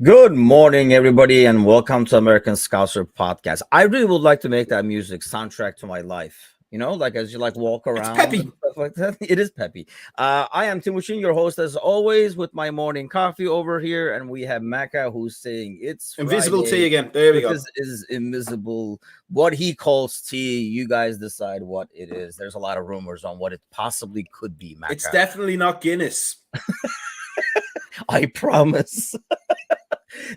Good morning, everybody, and welcome to American Scouser Podcast. I really would like to make that music soundtrack to my life. Like as you walk It's around and peppy. stuff like that. It is peppy. I am Timushin, your host as always, with my morning coffee over here, and we have Maka who's saying it's Invisible tea Friday again. There we with go. his invisible what he calls tea. You guys decide what it is. There's a lot of rumors on what it possibly could be, Maka. It's definitely not Guinness. I promise.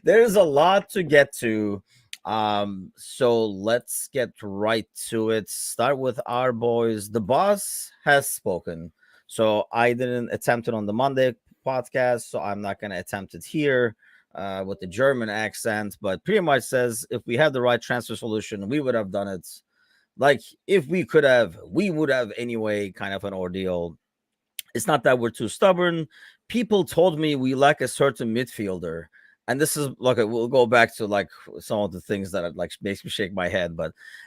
There's a lot to get to. So let's get right to it. Start with our boys. The boss has spoken. So I didn't attempt it on the Monday podcast, so I'm not gonna attempt it here with the German accent, but pretty much says if we had the right transfer solution, we would have done it. Like if we could have, we would have anyway, kind of an ordeal. It's not that we're too stubborn. People told me we lack a certain midfielder. And this is like we'll go back to like some of the things that makes me shake my head,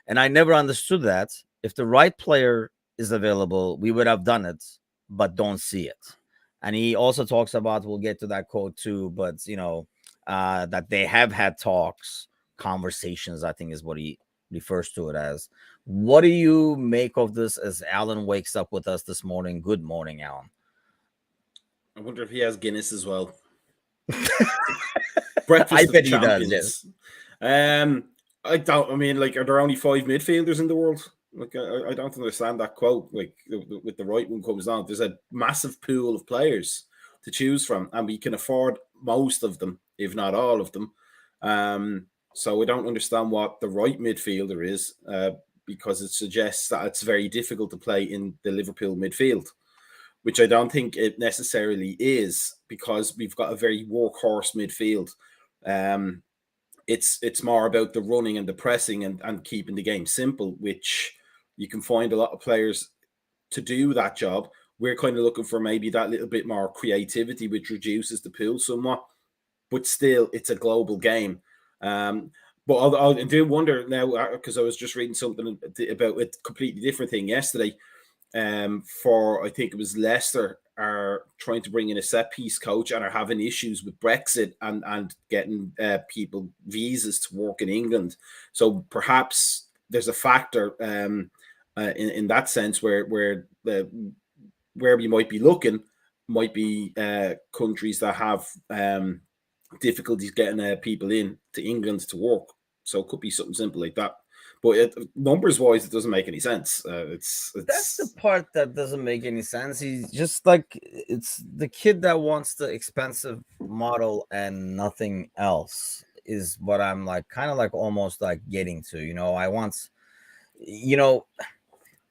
and I never understood that. If the right player is available, we would have done it, but don't see it. And he also talks about, we'll get to that quote too, but that they have had talks, conversations, I think is what he refers to it as. What do you make of this as Alan wakes up with us this morning? Good morning, Alan. I wonder if he has Guinness as well. Breakfast I of bet he champions. does, yes. I don't. I mean, like, are there only 5 midfielders in the world? Like, I don't understand that quote. Like, with the right one comes down, there's a massive pool of players to choose from, and we can afford most of them, if not all of them. So I don't understand what the right midfielder is, because it suggests that it's very difficult to play in the Liverpool midfield, which I don't think it necessarily is, because we've got a very workhorse midfield. It's more about the running and the pressing and keeping the game simple, which you can find a lot of players to do that job. We're kind of looking for maybe that little bit more creativity, which reduces the pool somewhat, but still, it's a global game. But I do wonder now, because I was just reading something about a completely different thing yesterday. For I think it was Leicester are trying to bring in a set piece coach and are having issues with Brexit and getting people visas to work in England. So perhaps there's a factor in that sense where we might be looking might be countries that have difficulties getting people in to England to work. So it could be something simple like that. But numbers wise, it doesn't make any sense. That's the part that doesn't make any sense. He's just like, it's the kid that wants the expensive model and nothing else is what I'm like, kind of like almost like getting to.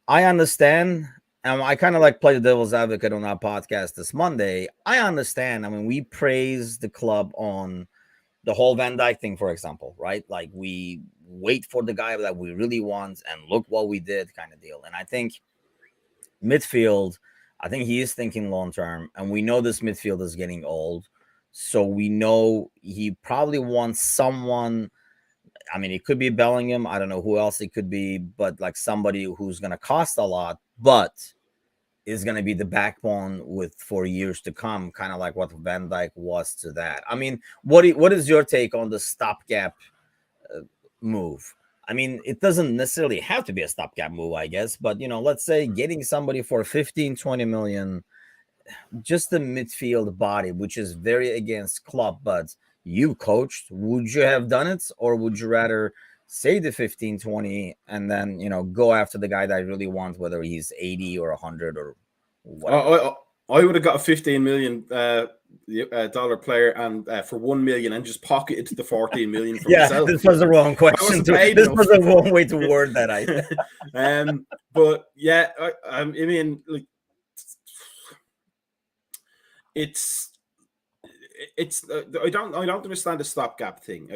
I understand. And I kind of like play the devil's advocate on our podcast this Monday. I understand. I mean, we praise the club on the whole Van Dijk thing, for example, right? Like we wait for the guy that we really want and look what we did kind of deal. And I think midfield, I think he is thinking long term, and we know this midfield is getting old. So we know he probably wants someone. I mean, it could be Bellingham. I don't know who else it could be, but like somebody who's going to cost a lot, but is going to be the backbone for years to come, kind of like what Van Dijk was to that. I mean, what is your take on the stopgap move? I mean, it doesn't necessarily have to be a stopgap move, I guess, but let's say getting somebody for 15-20 million, just the midfield body, which is very against club, but you coached, would you have done it, or would you rather say the 15-20 and then go after the guy that I really want, whether he's 80 or 100 or whatever? I would have got a $15 million dollar player and for 1 million and just pocketed the 14 million for myself. This was the wrong question. This was the wrong way to word that. But yeah, I mean, like, it's I don't understand the stopgap thing.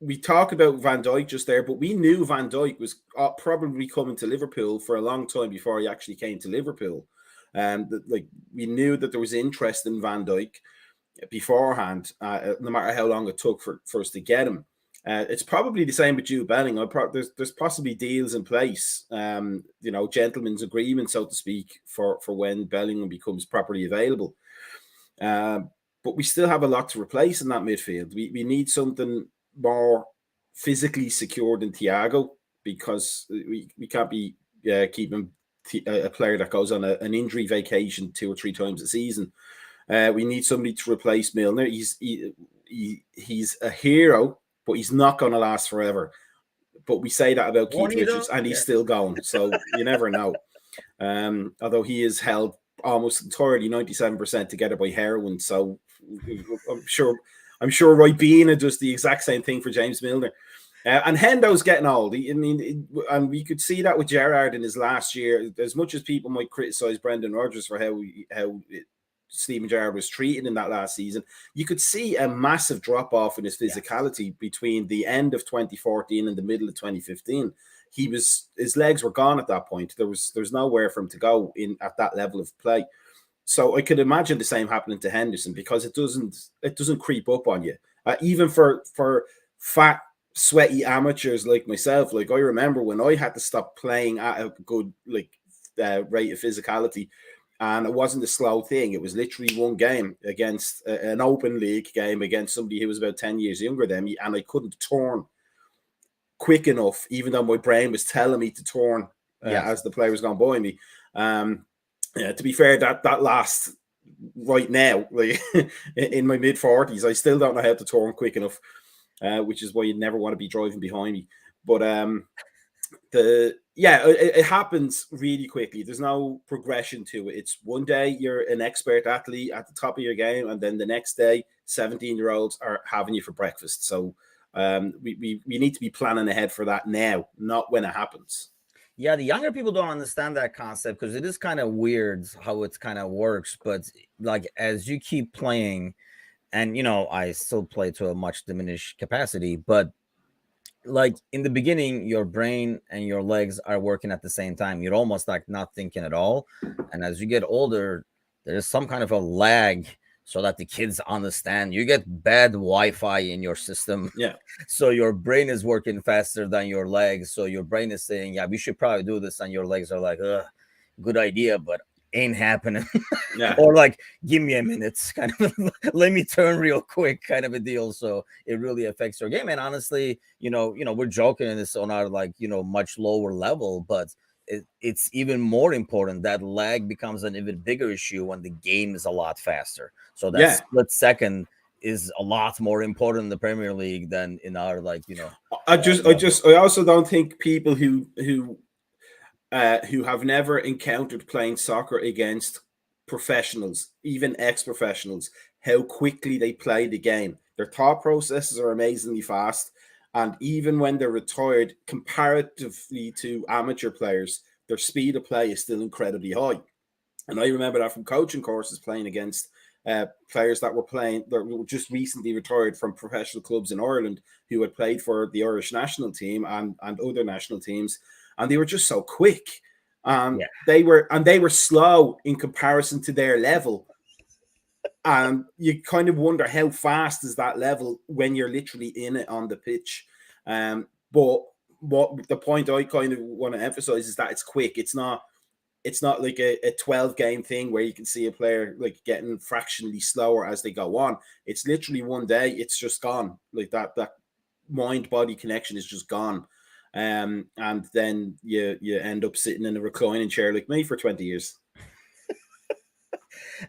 We talk about Van Dijk just there, but we knew Van Dijk was probably coming to Liverpool for a long time before he actually came to Liverpool. Like, we knew that there was interest in Van Dijk beforehand, no matter how long it took for us to get him. It's probably the same with Jude Bellingham. There's possibly deals in place, gentlemen's agreement, so to speak, for when Bellingham becomes properly available. but we still have a lot to replace in that midfield. We need something more physically secure than Thiago, because we can't be keeping a player that goes on an injury vacation 2 or 3 times a season. We need somebody to replace Milner. He's a hero, but he's not going to last forever. But we say that about Keith Richards, and he's still going. So you never know. Although he is held almost entirely 97% together by heroin. So I'm sure Roy Bean does the exact same thing for James Milner. And Hendo's getting old. And we could see that with Gerrard in his last year. As much as people might criticize Brendan Rodgers for how Steven Gerrard was treated in that last season, you could see a massive drop-off in his physicality between the end of 2014 and the middle of 2015. His legs were gone at that point. There's nowhere for him to go in at that level of play. So I could imagine the same happening to Henderson, because it doesn't creep up on you. Even for fat, sweaty amateurs like myself, like I remember when I had to stop playing at a good rate of physicality, and it wasn't a slow thing. It was literally one game against an open league game against somebody who was about 10 years younger than me, and I couldn't turn quick enough, even though my brain was telling me to turn as the player was going by me. To be fair, that lasts right now, like in my mid-40s. I still don't know how to turn quick enough, which is why you'd never want to be driving behind me. But it happens really quickly. There's no progression to it. It's one day you're an expert athlete at the top of your game, and then the next day 17-year-olds are having you for breakfast. So we need to be planning ahead for that now, not when it happens. Yeah, the younger people don't understand that concept, because it is kind of weird how it kind of works. But like, as you keep playing, and I still play to a much diminished capacity, but like in the beginning, your brain and your legs are working at the same time. You're almost like not thinking at all. And as you get older, there's some kind of a lag, so that the kids understand. You get bad Wi-Fi in your system. Yeah. So your brain is working faster than your legs. So your brain is saying, yeah, we should probably do this. And your legs are like, good idea, but ain't happening. Yeah. Or like, give me a minute, kind of let me turn real quick, kind of a deal. So it really affects your game. And honestly, we're joking in this on our much lower level, but it's even more important. That lag becomes an even bigger issue when the game is a lot faster. So that split second is a lot more important in the Premier League than in our I also don't think people who have never encountered playing soccer against professionals, even ex-professionals, how quickly they play the game. Their thought processes are amazingly fast. And even when they're retired, comparatively to amateur players, their speed of play is still incredibly high. And I remember that from coaching courses, playing against players that were just recently retired from professional clubs in Ireland, who had played for the Irish national team and other national teams. And they were just so quick. They were slow in comparison to their level. And you kind of wonder, how fast is that level when you're literally in it on the pitch? But what the point I kind of want to emphasize is that it's quick. It's not like a 12-game thing where you can see a player like getting fractionally slower as they go on. It's literally one day, it's just gone. Like that mind-body connection is just gone. And then you end up sitting in a reclining chair like me for 20 years.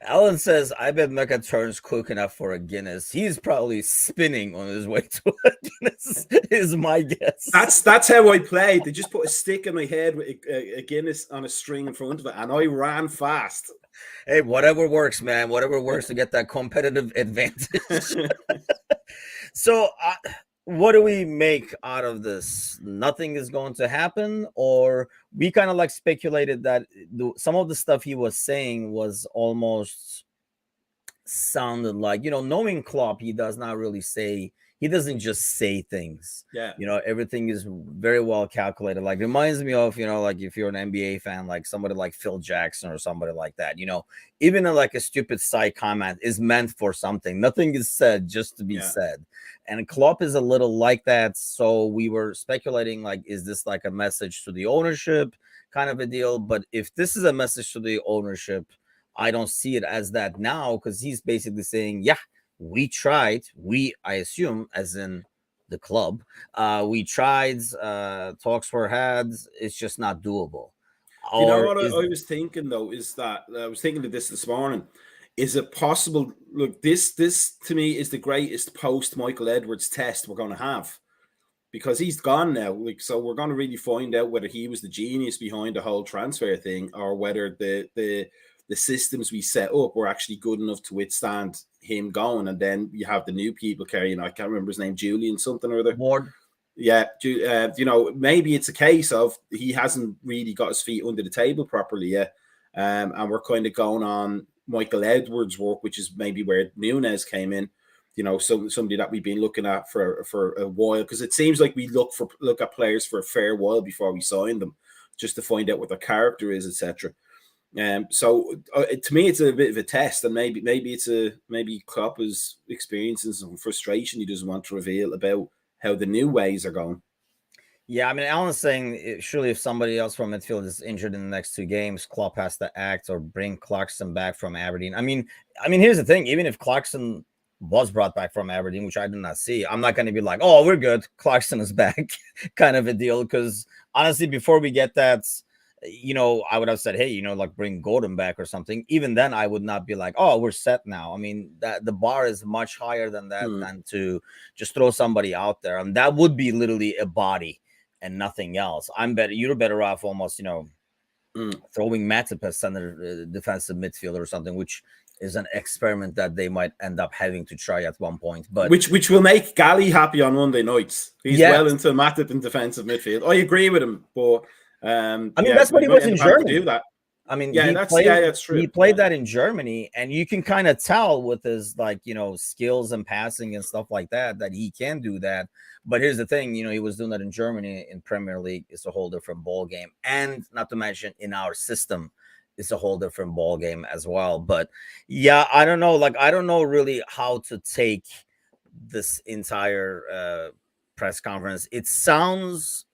Alan says, I bet Mecca turns quick enough for a Guinness. He's probably spinning on his way to a Guinness, is my guess. That's how I played. They just put a stick in my head with a Guinness on a string in front of it, and I ran fast. Hey, whatever works, man. Whatever works to get that competitive advantage. So, what do we make out of this? Nothing is going to happen? Or we kind of like speculated that some of the stuff he was saying was almost sounded like, knowing Klopp, he does not really say, he doesn't just say things. Yeah. Everything is very well calculated. Like, reminds me of, like if you're an NBA fan, like somebody like Phil Jackson or somebody like that, even like a stupid side comment is meant for something. Nothing is said just to be said. And Klopp is a little like that. So we were speculating, like, is this like a message to the ownership kind of a deal? But if this is a message to the ownership, I don't see it as that now, because he's basically saying, yeah, we tried. I assume, as in the club, we tried. Talks were had. It's just not doable. You know Or what is I was thinking though is that I was thinking of this morning. Is it possible? Look, this to me is the greatest post Michael Edwards test we're going to have, because he's gone now. Like, so we're going to really find out whether he was the genius behind the whole transfer thing, or whether the systems we set up were actually good enough to withstand him going. And then you have the new people carrying. I can't remember his name, Julian something or other. Ward? Yeah, maybe it's a case of he hasn't really got his feet under the table properly yet, and we're kind of going on Michael Edwards' work, which is maybe where Nunez came in. Somebody that we've been looking at for a while, because it seems like we look at players for a fair while before we sign them, just to find out what their character is, etc. So to me, it's a bit of a test, and maybe Klopp is experiencing some frustration he doesn't want to reveal about how the new ways are going. Yeah, I mean, Alan's saying surely if somebody else from midfield is injured in the next 2 games, Klopp has to act or bring Clarkson back from Aberdeen. I mean, here's the thing: even if Clarkson was brought back from Aberdeen, which I did not see, I'm not going to be like, "Oh, we're good, Clarkson is back," kind of a deal. Because honestly, before we get that, I would have said, "Hey, like bring Gordon back or something." Even then, I would not be like, "Oh, we're set now." I mean, that the bar is much higher than that, than to just throw somebody out there, and that would be literally a body and nothing else. You're better off almost, throwing Matip as center defensive midfielder or something, which is an experiment that they might end up having to try at one point. But which will make Gally happy on Monday nights. He's well into Matip in defensive midfield. I agree with him, but that's what he was in Germany. Do that. I mean, that's true. He played that in Germany, and you can kind of tell with his skills and passing and stuff like that he can do that. But here's the thing, he was doing that in Germany. In Premier League, it's a whole different ball game, and not to mention in our system, it's a whole different ball game as well. But yeah, I don't know. I don't know really how to take this entire press conference. It sounds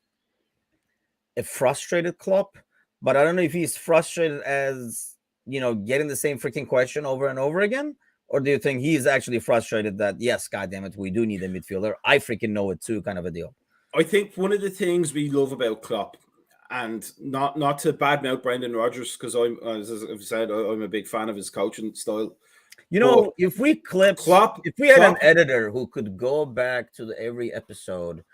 a frustrated Klopp. But I don't know if he's frustrated as, getting the same freaking question over and over again. Or do you think he's actually frustrated that, yes, goddammit, we do need a midfielder. I freaking know it too, kind of a deal. I think one of the things we love about Klopp, and not to badmouth Brendan Rodgers, because as I've said, I'm a big fan of his coaching style. If we had an editor who could go back to every episode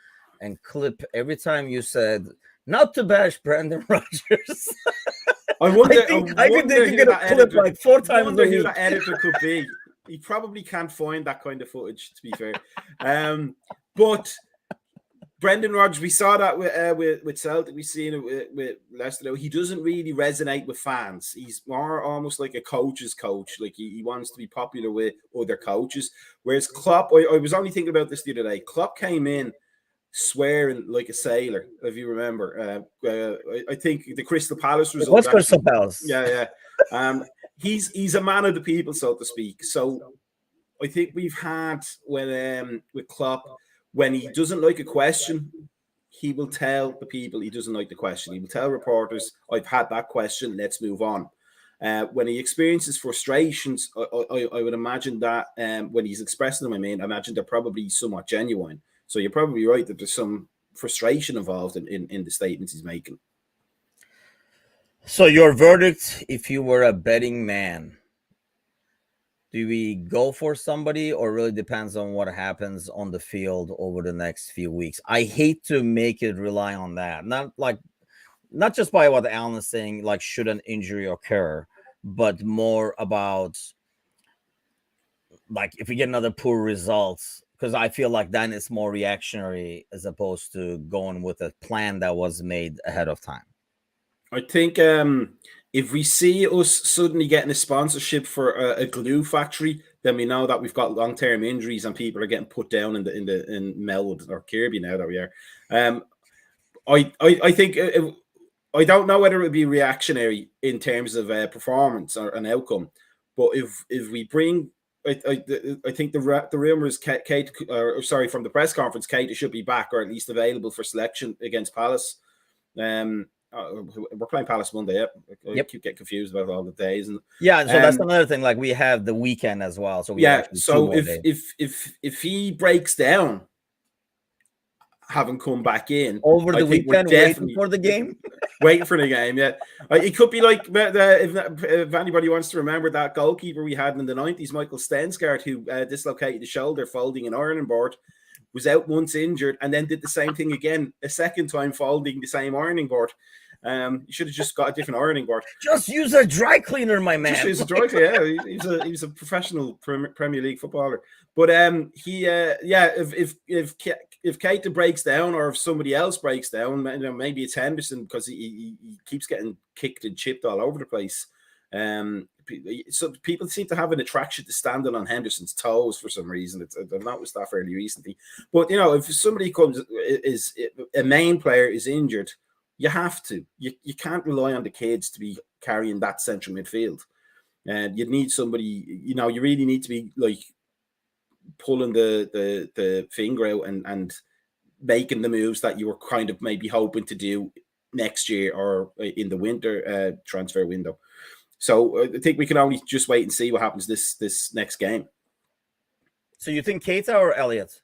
and clip every time you said, not to bash Brendan Rodgers. I wonder. I think they could get a clip like 4 times. I wonder who that editor could be. He probably can't find that kind of footage, to be fair. But Brendan Rodgers, we saw that with Celtic. We've seen it with Leicester. He doesn't really resonate with fans. He's more almost like a coach's coach. Like he wants to be popular with other coaches. Whereas Klopp, I was only thinking about this the other day. Klopp came in swearing like a sailor, if you remember. I think the Crystal Palace result. What's Crystal Palace? Yeah. He's a man of the people, so to speak. So I think we've had with Klopp, when he doesn't like a question, he will tell the people he doesn't like the question. He will tell reporters, "I've had that question. Let's move on." When he experiences frustrations, I would imagine that when he's expressing them, I imagine they're probably somewhat genuine. So you're probably right that there's some frustration involved in the statements he's making. So your verdict, if you were a betting man, do we go for somebody, or really depends on what happens on the field over the next few weeks? I hate to make it rely on that. Not just by what Alan is saying, like should an injury occur, but more about like if we get another poor result. Because I feel like then it's more reactionary as opposed to going with a plan that was made ahead of time. I think if we see us suddenly getting a sponsorship for a glue factory, then we know that we've got long-term injuries and people are getting put down in Melwood or Kirby now that we are. I think I don't know whether it would be reactionary in terms of performance or an outcome, but if we bring. I think the rumor is Kate, from the press conference, Kate should be back or at least available for selection against Palace. we're playing Palace Monday. I keep getting confused about all the days. And yeah, so that's another thing. Like we have the weekend as well. So we have so if he breaks down, haven't come back in over the weekend, waiting for the game. Waiting for the game, yeah. It could be like if anybody wants to remember that goalkeeper we had in the 90s, Michael Stensgaard, who dislocated the shoulder folding an ironing board, was out once injured, and then did the same thing again a second time, folding the same ironing board. You should have just got a different ironing board. Just use a dry cleaner, my man. Just use a dry cleaner. Yeah, he was a professional Premier League footballer. But if Keita breaks down, or if somebody else breaks down, maybe it's Henderson, because he keeps getting kicked and chipped all over the place. So people seem to have an attraction to standing on Henderson's toes for some reason. I've noticed that fairly recently. But if somebody is a main player is injured, you have to. You can't rely on the kids to be carrying that central midfield. And you need somebody. You really need to be like pulling the finger out and making the moves that you were kind of maybe hoping to do next year or in the winter transfer window. So I think we can only just wait and see what happens this next game. So you think Keita or Elliott,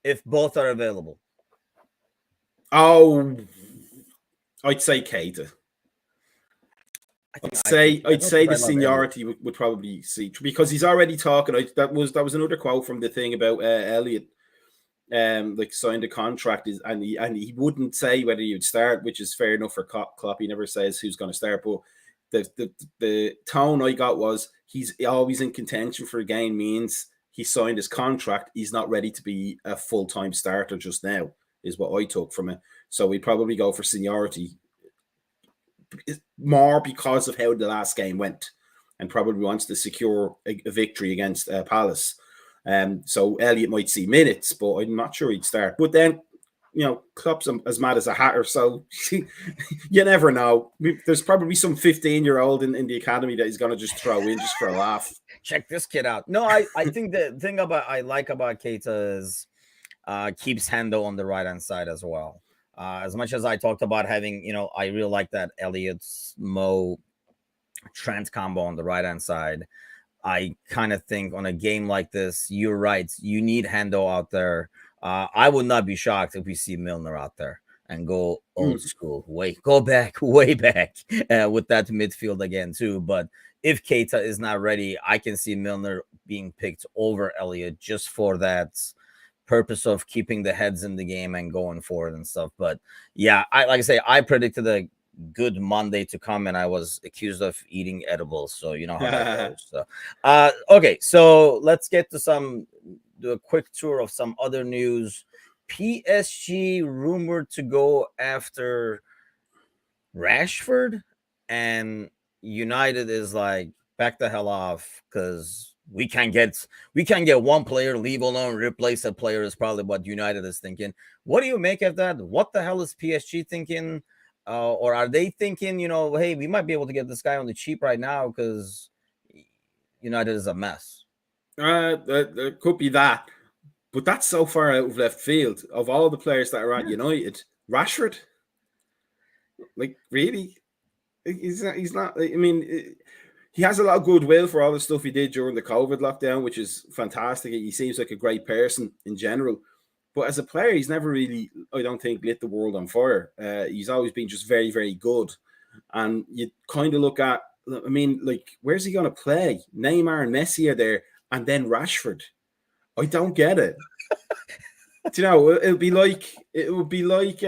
if both are available? Oh, I'd say Keita. I'd say the seniority would probably see, because he's already talking. That was another quote from the thing about Elliott, like signed a contract, and he wouldn't say whether he would start, which is fair enough for Klopp. He never says who's going to start, but the tone I got was he's always in contention for a game, means he signed his contract. He's not ready to be a full-time starter just now, is what I took from it. So we probably go for seniority more because of how the last game went, and probably wants to secure a victory against Palace. So Elliott might see minutes, but I'm not sure he'd start. But then, Klopp's as mad as a hatter, so you never know. There's probably some 15-year-old in the academy that he's going to just throw in just for a laugh. Check this kid out. No, I think the thing I like about Keita is keeps Hendo on the right-hand side as well. As much as I talked about having, I really like that Elliott's Mo Trent combo on the right-hand side. I kind of think on a game like this, you're right. You need Hendo out there. I would not be shocked if we see Milner out there and go old school. Go back, way back with that midfield again too. But if Keita is not ready, I can see Milner being picked over Elliott just for that purpose of keeping the heads in the game and going forward and stuff. But yeah, I predicted a good Monday to come, and I was accused of eating edibles, so you know how that goes. So okay, so let's get to do a quick tour of some other news. PSG rumored to go after Rashford, and United is like, back the hell off, because we can't get one player, leave alone replace a player, is probably what United is thinking. What do you make of that? What the hell is PSG thinking? Or are they thinking, hey, we might be able to get this guy on the cheap right now because United is a mess? There could be that, but that's so far out of left field. Of all the players that are at United, Rashford, like, really, he's not. I mean, he has a lot of goodwill for all the stuff he did during the COVID lockdown, which is fantastic. He seems like a great person in general. But as a player, he's never really, I don't think, lit the world on fire. He's always been just very, very good. And you kind of look at, I mean, like, where's he going to play? Neymar and Messi are there, and then Rashford. I don't get it. It would be like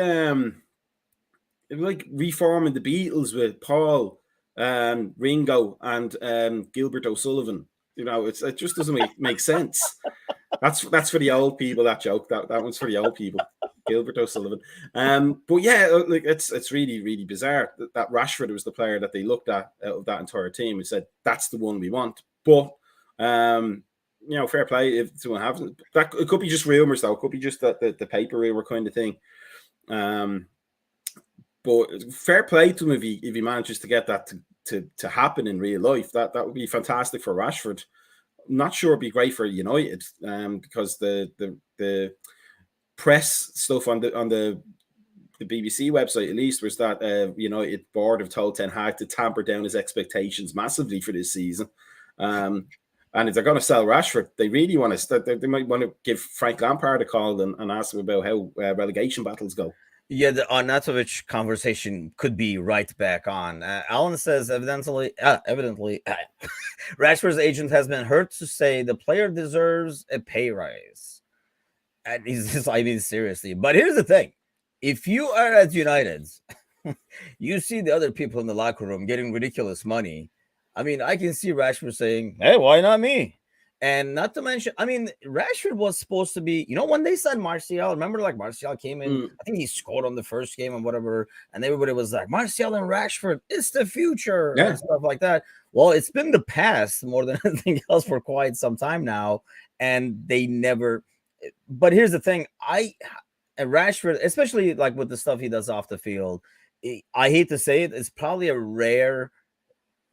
reforming the Beatles with Paul, Ringo, and Gilbert O'Sullivan. It just doesn't make sense. That's for the old people. That joke. That one's for the old people. Gilbert O'Sullivan. But yeah, like, it's really, really bizarre that Rashford was the player that they looked at out of that entire team and said that's the one we want. But fair play if someone hasn't. That it could be just rumors though. It could be just the paper rumor kind of thing. But fair play to him if he manages to get that to happen in real life. That would be fantastic for Rashford. I'm not sure it'd be great for United, because the press stuff on the the BBC website, at least, was that United board have told Ten Hag to tamper down his expectations massively for this season. And if they're going to sell Rashford, they really want to. They might want to give Frank Lampard a call and ask him about how relegation battles go. Yeah, the Arnautovic conversation could be right back on. Alan says, evidently, Rashford's agent has been heard to say the player deserves a pay rise. And he's just, I mean, seriously. But here's the thing. If you are at United, you see the other people in the locker room getting ridiculous money. I mean, I can see Rashford saying, hey, why not me? And not to mention, I mean, Rashford was supposed to be, when they signed Martial, remember, like, Martial came in, I think he scored on the first game and whatever, and everybody was like, Martial and Rashford, it's the future, and stuff like that. Well, it's been the past more than anything else for quite some time now, and they never, but here's the thing, and Rashford, especially, like, with the stuff he does off the field, I hate to say it, it's probably a rare,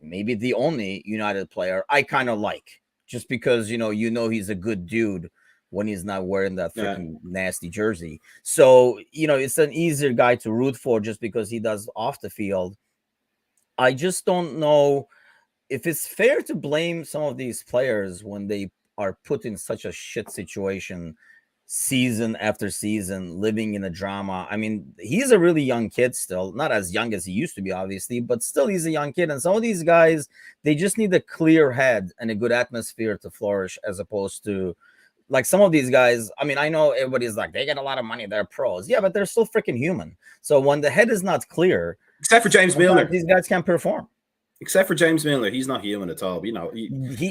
maybe the only United player I kind of like. Just because, he's a good dude when he's not wearing that freaking nasty jersey. So, it's an easier guy to root for just because he does off the field. I just don't know if it's fair to blame some of these players when they are put in such a shit situation season after season, living in a drama. I mean, he's a really young kid still, not as young as he used to be, obviously, but still he's a young kid. And some of these guys, they just need a clear head and a good atmosphere to flourish, as opposed to, like, some of these guys. I mean, I know everybody's like, they get a lot of money, they're pros. Yeah, but they're still freaking human. So when the head is not clear, except for James Milner, these guys can't perform. Except for James Milner, he's not human at all. He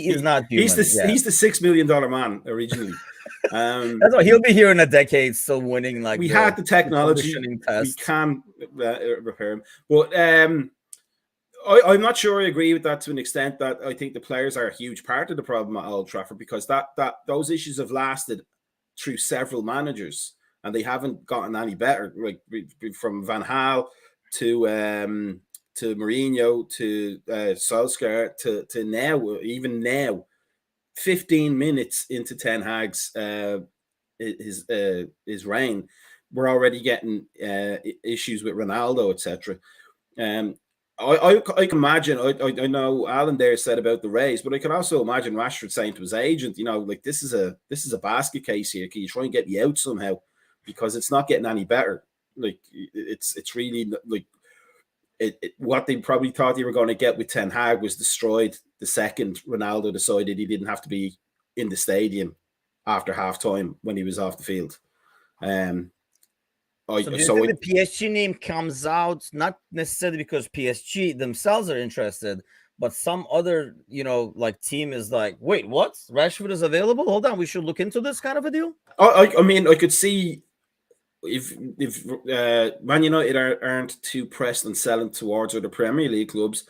is not human. He's the $6 million man originally. That's why he'll be here in a decade, still winning. Like, we had the technology, we can repair him. But I'm not sure I agree with that to an extent. That I think the players are a huge part of the problem at Old Trafford, because that those issues have lasted through several managers and they haven't gotten any better. Like from Van Gaal to Mourinho, to Solskjaer, to now, even now, 15 minutes into Ten Hag's his reign, we're already getting issues with Ronaldo, etc. I can imagine. I know Alan there said about the raise, but I can also imagine Rashford saying to his agent, like, this is a basket case here. Can you try and get me out somehow? Because it's not getting any better. Like, it's really like. What they probably thought they were going to get with Ten Hag was destroyed the second Ronaldo decided he didn't have to be in the stadium after half time when he was off the field. So the PSG name comes out not necessarily because PSG themselves are interested, but some other, like, team is like, wait, what? Rashford is available? Hold on, we should look into this kind of a deal? I mean, I could see if Man United aren't too pressed on selling towards other Premier League clubs,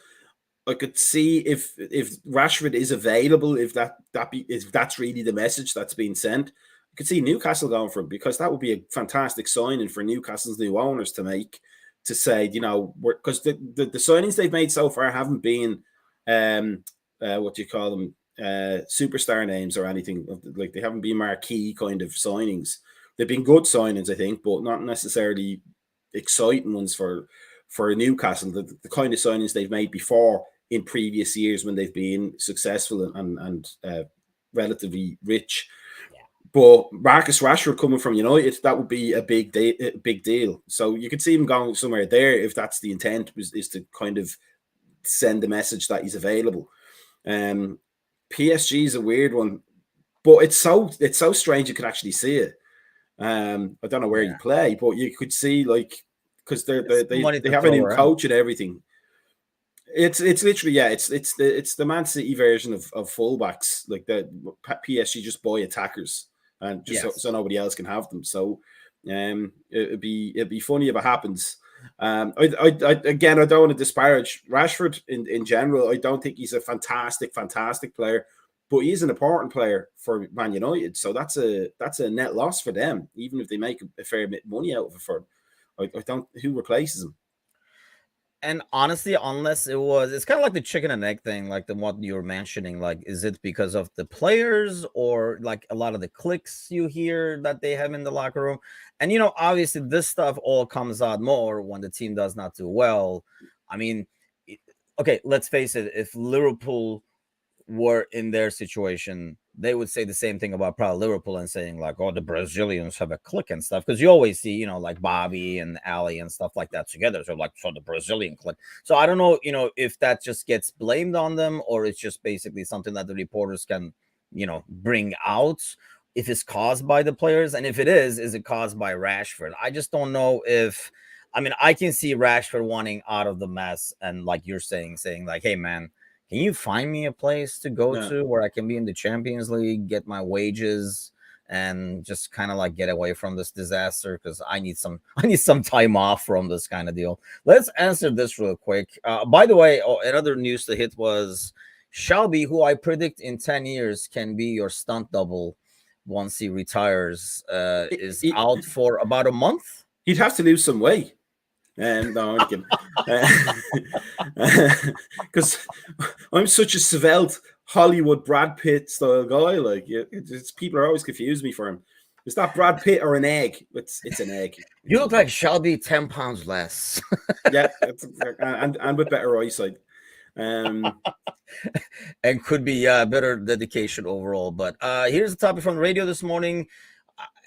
I could see if Rashford is available, if that's really the message that's being sent, I could see Newcastle going for him, because that would be a fantastic signing for Newcastle's new owners to make, to say, because the signings they've made so far haven't been what do you call them, superstar names or anything. Like, they haven't been marquee kind of signings. They've been good signings, I think, but not necessarily exciting ones for Newcastle. The kind of signings they've made before in previous years when they've been successful and relatively rich. Yeah. But Marcus Rashford coming from United, that would be a big deal. So you could see him going somewhere there if that's the intent, is to kind of send the message that he's available. PSG is a weird one, but it's so strange you could actually see it. I don't know where you play, but you could see, like, because they have a new coach and everything. It's literally it's the Man City version of fullbacks. Like, the PSG just buy attackers and just so nobody else can have them. So it'd be funny if it happens. I don't want to disparage Rashford in general. I don't think he's a fantastic player, but he's an important player for Man United. So that's a net loss for them, even if they make a fair bit of money out of it. Who replaces him? And honestly, unless it's kind of like the chicken and egg thing, like the what you're mentioning. Like, is it because of the players or like a lot of the clicks you hear that they have in the locker room? And obviously, this stuff all comes out more when the team does not do well. I mean, okay, let's face it. If Liverpool were in their situation, they would say the same thing about probably Liverpool and saying like, "Oh, the Brazilians have a clique and stuff." Because you always see, like Bobby and Ali and stuff like that together. So like, so the Brazilian clique. So I don't know, if that just gets blamed on them or it's just basically something that the reporters can, bring out. If it's caused by the players, and if it is it caused by Rashford? I just don't know if. I mean, I can see Rashford wanting out of the mess, and like you're saying like, "Hey, man, can you find me a place to go to where I can be in the Champions League, get my wages, and just kind of like get away from this disaster? Because I need some time off from this kind of deal." Let's answer this real quick. By the way, another news to hit was Shelby, who I predict in 10 years can be your stunt double once he retires, is out for about a month. He'd have to lose some weight. No, I'm kidding. Because I'm such a svelte Hollywood Brad Pitt style guy. Like, people are always confused me for him. Is that Brad Pitt or an egg? It's an egg. You look like Shelby 10 pounds less. Yeah, and with better eyesight. And could be better dedication overall. But here's the topic from the radio this morning.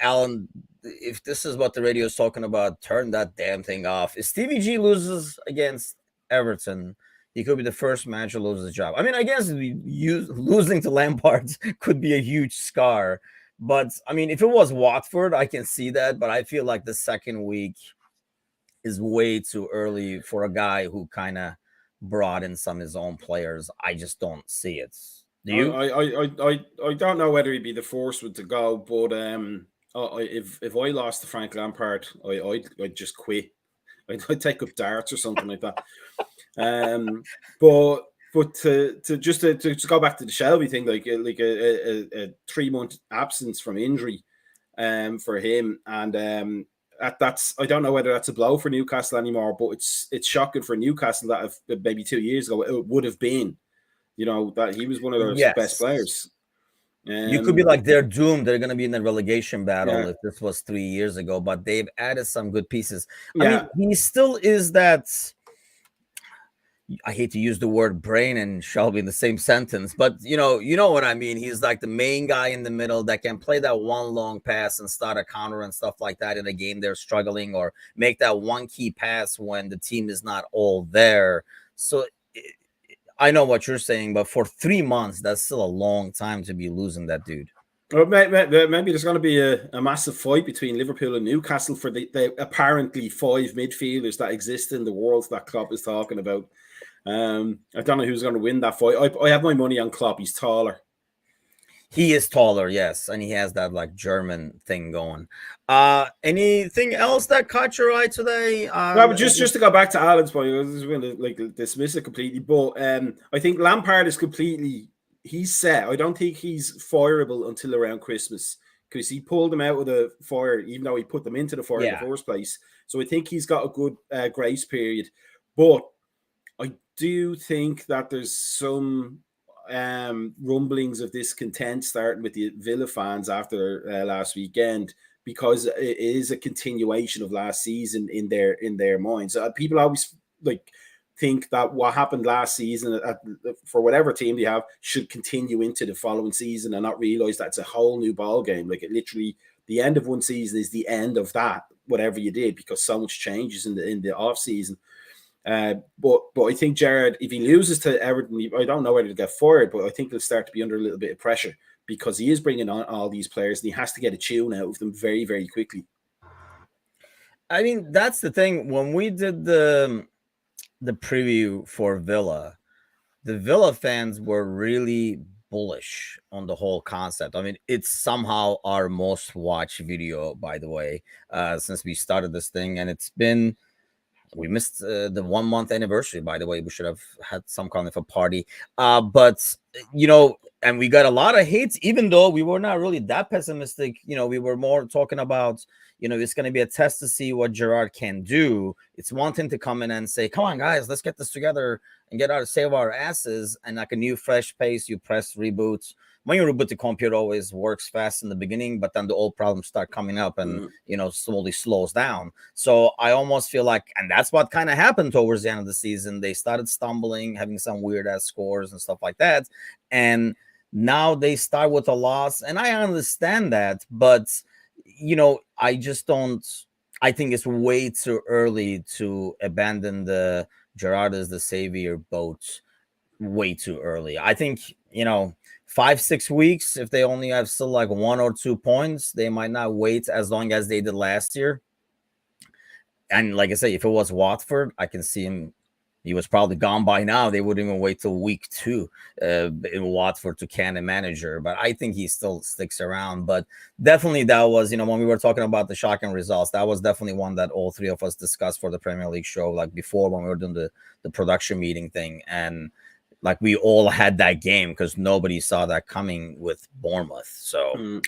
Alan, if this is what the radio is talking about, turn that damn thing off. If Stevie G loses against Everton, he could be the first manager to lose his job. I mean, I guess losing to Lampard could be a huge scar. But, I mean, if it was Watford, I can see that. But I feel like the second week is way too early for a guy who kind of brought in some of his own players. I just don't see it. Do you? I don't know whether he'd be the first one to go, but if I lost to Frank Lampard, I'd just quit. I'd take up darts or something like that. But to go back to the Shelby thing, like a 3-month absence from injury, for him, and that's I don't know whether that's a blow for Newcastle anymore, but it's shocking for Newcastle that maybe 2 years ago it would have been, that he was one of their best players. You could be like, they're doomed. They're going to be in the relegation battle if this was 3 years ago, but they've added some good pieces. I mean, he still is that. I hate to use the word brain and Shelby in the same sentence, but you know what I mean. He's like the main guy in the middle that can play that one long pass and start a counter and stuff like that in a game they're struggling, or make that one key pass when the team is not all there. So I know what you're saying, but for 3 months, that's still a long time to be losing that dude. Well, maybe there's going to be a massive fight between Liverpool and Newcastle for the apparently 5 midfielders that exist in the world that Klopp is talking about. I don't know who's going to win that fight. I have my money on Klopp. He's taller. He is taller, yes, and he has that like German thing going. Anything else that caught your eye today? No, but just to go back to Alan's point, I was going to dismiss it completely, but I think Lampard is he's set. I don't think he's fireable until around Christmas, because he pulled them out of the fire, even though he put them into the fire in the first place. So I think he's got a good grace period, but I do think that there's some rumblings of discontent starting with the Villa fans after last weekend, because it is a continuation of last season in their minds. People always think that what happened last season for whatever team they have should continue into the following season, and not realize that's a whole new ball game. Like, it literally, the end of one season is the end of that, whatever you did, because so much changes in the off season. But I think Gerrard, if he loses to Everton, I don't know whether to get fired, but I think he'll start to be under a little bit of pressure, because he is bringing on all these players and he has to get a tune out of them very, very quickly. I mean, that's the thing. When we did the preview for Villa, the Villa fans were really bullish on the whole concept. I mean, it's somehow our most watched video, by the way, since we started this thing, and we missed the 1 month anniversary, by the way. We should have had some kind of a party. But, and we got a lot of hates, even though we were not really that pessimistic. We were more talking about, it's going to be a test to see what Gerard can do. It's one thing to come in and say, come on, guys, let's get this together and save our asses. And like a new, fresh pace, you press reboot. When you reboot the computer, always works fast in the beginning, but then the old problems start coming up and, slowly slows down. So I almost feel like, and that's what kind of happened towards the end of the season. They started stumbling, having some weird ass scores and stuff like that. And now they start with a loss. And I understand that, but I just don't. I think it's way too early to abandon the Gerard as the savior boat. Way too early. I think 5-6 weeks. If they only have still like 1 or 2 points, they might not wait as long as they did last year. And like I say, if it was Watford, I can see him. He was probably gone by now. They wouldn't even wait till week 2 in Watford to can a manager. But I think he still sticks around. But definitely that was, when we were talking about the shocking results, that was definitely one that all three of us discussed for the Premier League show, like before when we were doing the production meeting thing. And like we all had that game because nobody saw that coming with Bournemouth. So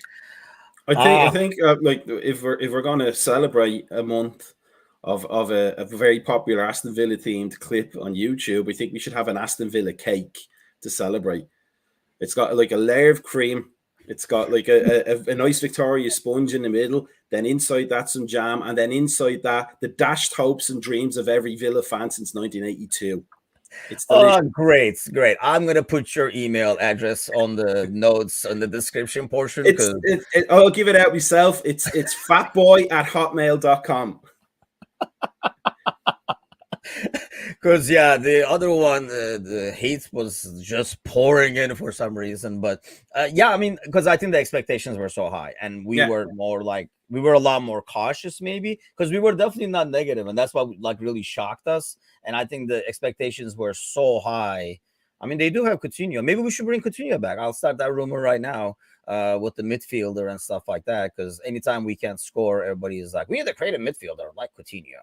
I think like if we're going to celebrate a month of a very popular Aston Villa themed clip on YouTube, I think we should have an Aston Villa cake to celebrate. It's got like a layer of cream. It's got like a nice Victoria sponge in the middle. Then inside that some jam, and then inside that the dashed hopes and dreams of every Villa fan since 1982. It's delicious. Great. I'm gonna put your email address on the notes on the description portion. I'll give it out myself. It's fatboy@hotmail.com. Because the other one, the hate was just pouring in for some reason. But I mean, because I think the expectations were so high, and we were more like we were a lot more cautious, maybe because we were definitely not negative, and that's what like really shocked us. And I think the expectations were so high. I mean, they do have Coutinho. Maybe we should bring Coutinho back. I'll start that rumor right now with the midfielder and stuff like that. Because anytime we can't score, everybody is like, we need to create a midfielder like Coutinho.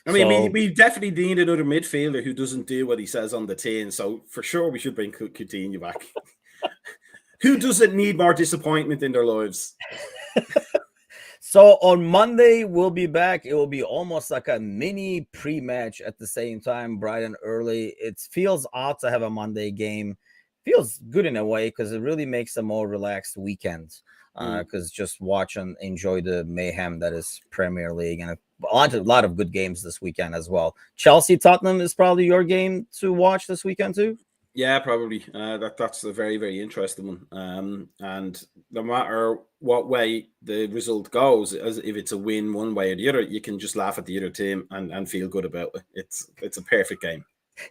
I mean, we definitely need another midfielder who doesn't do what he says on the tin. So for sure, we should bring Coutinho back. Who doesn't need more disappointment in their lives? So on Monday, we'll be back. It will be almost like a mini pre-match at the same time, bright and early. It feels odd to have a Monday game. Feels good in a way because it really makes a more relaxed weekend. Because just watch and enjoy the mayhem that is Premier League, and a lot of good games this weekend as well. Chelsea Tottenham is probably your game to watch this weekend too. Yeah, probably. That's a very, very interesting one. And no matter what way the result goes, as if it's a win one way or the other, you can just laugh at the other team and feel good about it. It's a perfect game.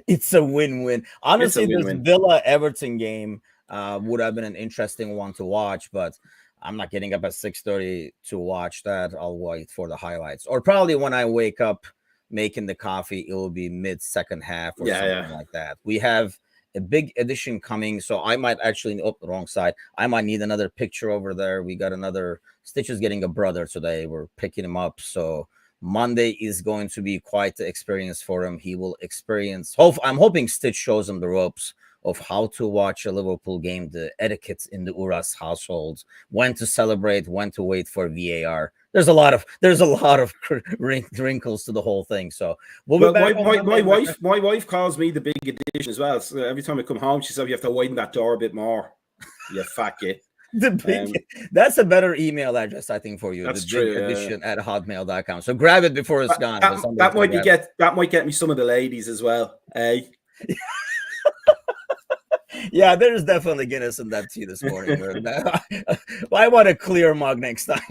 It's a win-win. Honestly, this Villa Everton game would have been an interesting one to watch, but I'm not getting up at 6:30 to watch that. I'll wait for the highlights, or probably when I wake up making the coffee, it will be mid-second half or something like that. We have a big edition coming, so I might actually the wrong side. I might need another picture over there. We got another Stitch is getting a brother today. We're picking him up, so Monday is going to be quite the experience for him. He will experience. I'm hoping Stitch shows him the ropes of how to watch a Liverpool game, the etiquette in the Uras household, when to celebrate, when to wait for VAR. There's a lot of wrinkles to the whole thing. So we'll be back. My wife calls me the big edition as well. So every time I come home, she says you have to widen that door a bit more. You fat kid. That's a better email address, I think, for you. That's the big edition at hotmail.com. So grab it before it's gone. That might get me some of the ladies as well. Hey. Yeah, there's definitely Guinness in that tea this morning. I want a clear mug next time.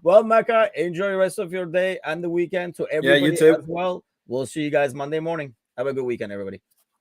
Well, Mecca, enjoy the rest of your day and the weekend. To everybody you too. as well. We'll see you guys Monday morning. Have a good weekend, everybody.